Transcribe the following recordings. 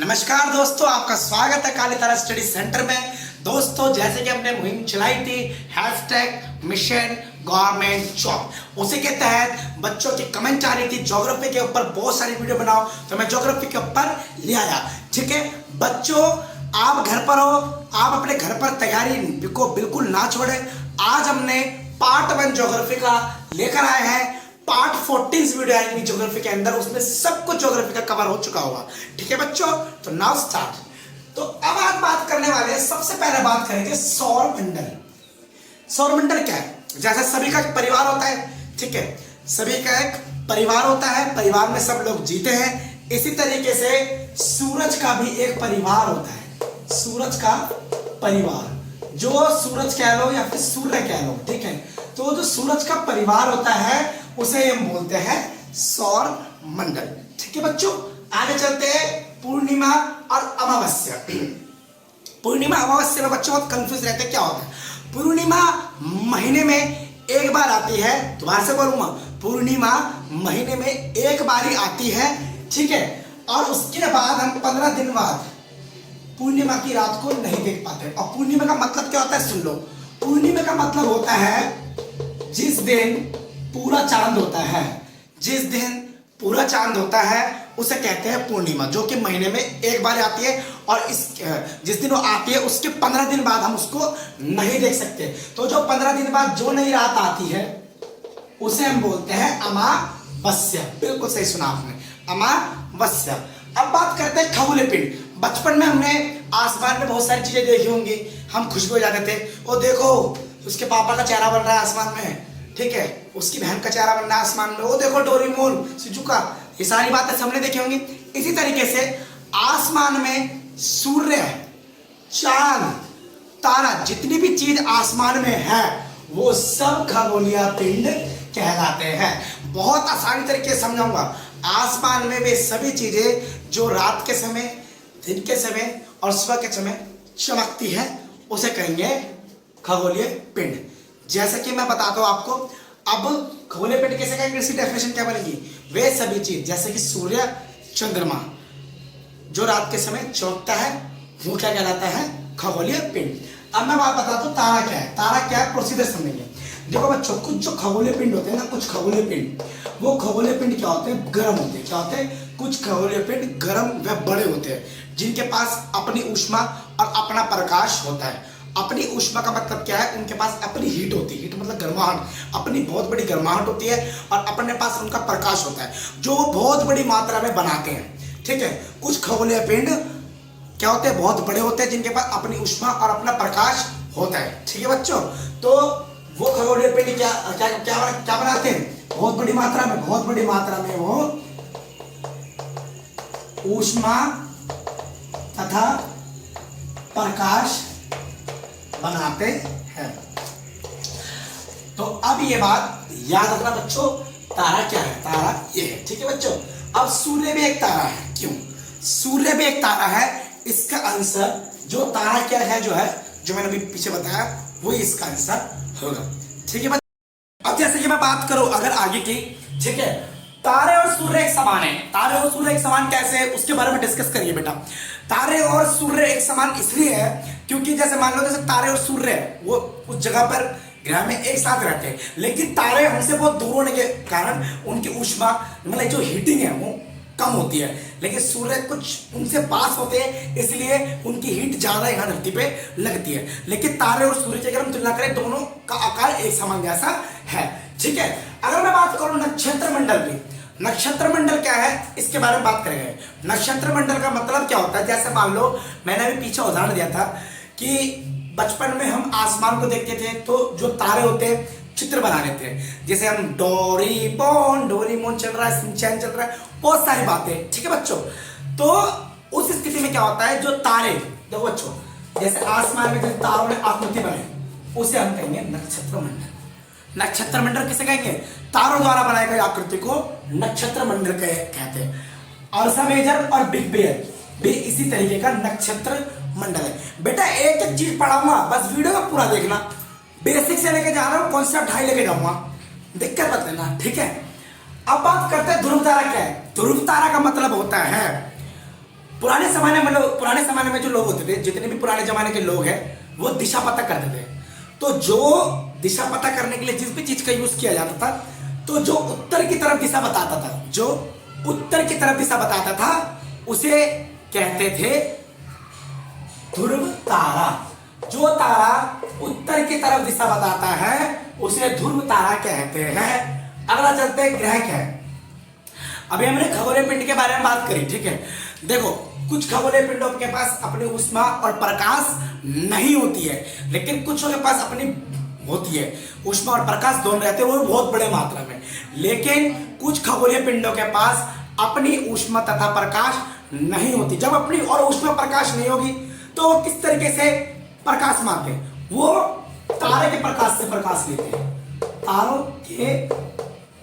नमस्कार दोस्तों, आपका स्वागत है काली तारा स्टडी सेंटर में। दोस्तों, जैसे कि हमने मुहिम चलाई थी हैशटैग मिशन गवर्नमेंट जॉब, उसी के तहत बच्चों की कमेंट आ रही थी ज्योग्राफी के ऊपर बहुत सारी वीडियो बनाओ, तो मैं ज्योग्राफी के ऊपर ले आया। ठीक है बच्चों, आप घर पर हो, आप अपने घर पर तैयारी को बिल्कुल ना छोड़े। आज हमने पार्ट 1 ज्योग्राफी का लेकर आए हैं। पार्ट 14 वीडियो आएंगी ज्योग्राफी के अंदर, उसमें सब कुछ ज्योग्राफी का कवर हो चुका होगा। ठीक है बच्चों, तो नाउ स्टार्ट। तो अब आज बात करने वाले हैं, सबसे पहले बात करेंगे सौर मंडल। सौर मंडल क्या है? जैसे सभी का एक परिवार होता है, ठीक है, सभी का एक परिवार होता है, परिवार में सब लोग जीते हैं। इसी तरीके से सूरज का भी एक परिवार होता है, सूरज का परिवार, जो सूरज कह लो या फिर सूर्य कह लो, ठीक है। तो जो सूरज का परिवार होता है उसे हम बोलते हैं सौर मंडल। ठीक है बच्चों, आगे चलते हैं। पूर्णिमा और अमावस्या। पूर्णिमा अमावस्या में बच्चों बहुत कंफ्यूज रहते हैं, क्या होता है। पूर्णिमा महीने में एक बार आती है, दोबारा से बोलूंगा, पूर्णिमा महीने में एक बार ही आती है, ठीक है। और उसके बाद हम 15 दिन बाद पूर्णिमा की रात को नहीं देख पाते। और पूर्णिमा का मतलब क्या होता है, सुन लो। पूर्णिमा का मतलब होता है जिस दिन पूरा चांद होता है, जिस दिन पूरा चांद होता है उसे कहते हैं पूर्णिमा, जो कि महीने में एक बार आती है। और इस जिस दिन वो आती है उसके 15 दिन बाद हम उसको नहीं देख सकते। तो जो 15 दिन बाद जो नई रात आती है उसे हम बोलते हैं अमावस्या। बिल्कुल सही सुना आपने, अमावस्या। अब बात करते हैं खगोलीय पिंड। बचपन में हमने आसमान में बहुत सारी चीजें देखी होंगी, हम खुश हो जाते थे। वो देखो उसके पापा का चेहरा बन रहा है आसमान में, ठीक है, उसकी बहन का चेहरा बन रहा है आसमान में, वो देखो डोरेमोन, शिजुका, ये सारी बातें हमने देखी होंगी। इसी तरीके से आसमान में सूर्य, चांद, तारा, जितनी भी चीज आसमान में है वो सब खगोलीय पिंड कहलाते हैं। बहुत आसानी तरीके से समझाऊंगा। आसमान में वे सभी चीजें जो रात के समय, दिन के समय और सुबह के समय चमकती है उसे कहेंगे खगोलीय पिंड। जैसे कि मैं बताता हूं आपको, अब खगोलीय पिंड कैसे कहेंगे, इसकी डेफिनेशन क्या बनेगी। वे सभी चीज जैसे कि सूर्य, चंद्रमा जो रात के समय चमकता है वो क्या कहलाता है, खगोलीय पिंड। अब मैं बात बताता हूं तारा क्या है। तारा क्या है, प्रोसीजर समझेंगे। देखो बच्चों, कुछ जो खगोलीय पिंड होते हैं ना, कुछ खगोलीय पिंड, वो खगोलीय पिंड क्या होते हैं, गर्म होते हैं। क्या होते हैं, कुछ खगोलीय पिंड गर्म व बड़े होते हैं, जिनके पास अपनी ऊष्मा और अपना प्रकाश होता है। अपनी ऊष्मा का मतलब क्या है, उनके पास अपनी हीट होती है, हीट मतलब गर्माहट, अपनी बहुत बड़ी गर्माहट होती है। और अपने पास उनका प्रकाश होता है जो वो बहुत बड़ी मात्रा में बनाते हैं, ठीक है। कुछ खगोलीय पिंड क्या होते हैं, बहुत बड़े होते हैं, जिनके पास अपनी ऊष्मा और अपना प्रकाश होता है, ठीक है बच्चों। तो वो खगोलीय पिंड क्या क्या क्या क्या बनाते हैं, बहुत बड़ी मात्रा में, बहुत बड़ी मात्रा में वो ऊष्मा तथा प्रकाश बनाते हैं। तो अब ये बात याद रखना बच्चों, तारा क्या है, तारा ये है, ठीक है बच्चों। अब सूर्य भी एक तारा है। क्यों, सूर्य भी एक तारा है। इसका आंसर जो तारा क्या है, जो है, जो मैंने अभी पीछे बताया, वो इसका आंसर होगा, ठीक है बच्चों। अब जैसे कि मैं बात करूं अगर आगे की, ठीक है, तारे और सूर्य एक समान है। तारे और सूर्य एक समान कैसे है उसके बारे में डिस्कस करिए बेटा। तारे और सूर्य एक समान इसलिए है क्योंकि जैसे मान लो, जैसे तारे और सूर्य वो उस जगह पर ग्रह में एक साथ रहते हैं, लेकिन तारे हमसे बहुत दूर होने के कारण उनकी ऊष्मा मतलब जो हीटिंग है वो कम होती है। लेकिन सूर्य कुछ उनसे पास होते हैं, इसलिए उनकी हीट ज्यादा यहाँ धरती पे लगती है। लेकिन तारे और सूर्य की अगर हम तुलना करें, दोनों का आकार एक समान जैसा है, ठीक है। अगर मैं बात करूं नक्षत्र मंडल की, नक्षत्र मंडल क्या है इसके बारे में बात करेंगे। नक्षत्र मंडल का मतलब क्या होता है, जैसे मान लो मैंने अभी पीछे उदाहरण दिया था कि बचपन में हम आसमान को देखते थे तो जो तारे होते हैं चित्र बना लेते हैं, जैसे हम डोरीमोन चल रहा है, सिंचैन चल रहा है, बहुत सारी बातें, ठीक है बच्चों। तो उस स्थिति में क्या होता है, जो तारे, देखो बच्चों, जैसे आसमान में जो तारों ने आकृति बनाई उसे हम कहेंगे नक्षत्र मंडल। नक्षत्र मंडल किसे कहेंगे, तारों द्वारा बनाई गई आकृति को नक्षत्र मंडल कहते हैं। अर्सा मेजर और बिग बेयर भी इसी तरीके का नक्षत्र मंडल है। बेटा एक एक चीज पढ़ाऊंगा, बस वीडियो को पूरा देखना। बेसिक से लेके जा रहा हूं, कॉन्सेप्ट हाई लेके जाऊंगा, दिक्कत मत लेना, ठीक है। अब बात करते हैं ध्रुव तारा क्या है। ध्रुव तारा का मतलब होता है पुराने जमाने में जो लोग होते थे, जितने भी पुराने जमाने के लोग हैं, वो दिशा पता करते थे। तो जो दिशा पता करने के लिए जिस भी चीज का यूज किया जाता था, तो जो उत्तर की तरफ दिशा बताता था, जो उत्तर की तरफ दिशा बताता था, उसे कहते थे ध्रुव तारा। जो तारा उत्तर की तरफ दिशा बताता है उसे ध्रुव तारा कहते हैं। अगला चलते हैं ग्रह क्या है। अभी हमने खगोलीय पिंड के बारे में बात करी, ठीक है। देखो, कुछ खगोलीय पिंडों के पास अपनी ऊष्मा और प्रकाश नहीं होती है, लेकिन कुछ के पास अपनी होती है। ऊष्मा और प्रकाश दोनों रहते हैं, वो बहुत बड़े मात्रा में। लेकिन कुछ खगोलीय पिंडों के पास अपनी ऊष्मा तथा प्रकाश नहीं होती। जब अपनी और ऊष्मा प्रकाश नहीं होगी तो वो किस तरीके से प्रकाश मानते हैं? वो तारे के प्रकाश से प्रकाश लेते हैं। तारों के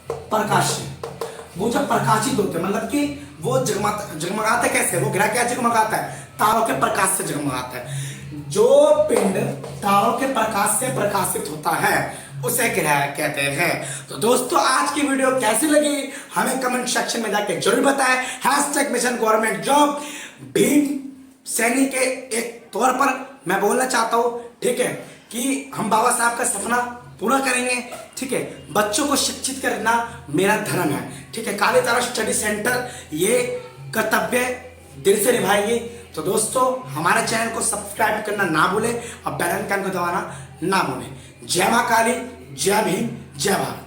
प्रकाश से वो जब प्रकाशित होते हैं, मतलब कि वो जगमगाते कैसे? वो ग्रह क्या जगमगाता है? तारों के प्रकाश से जगमगाता है। जो पिंड तारों के प्रकाश से प्रकाशित होता है उसे ग्रह कहते हैं। तो दोस्तों, आज की वीडियो कैसी लगी हमें कमेंट सेक्शन में जाके जरूर बताएं। Hashtag mission government job Bhim Saini के एक तौर पर मैं बोलना चाहता हूं, ठीक है, कि हम बाबा साहब का सपना पूरा करेंगे, ठीक है। बच्चों को शिक्षित करना मेरा धर्म है, ठीक है। काली तारा स्टडी सेंटर ये कर्तव्य दिल से निभाएगी। तो दोस्तों, हमारे चैनल को सब्सक्राइब करना ना भूलें और बेल आइकन को दबाना ना भूलें। जय मां काली, जय भीम, जय भारत।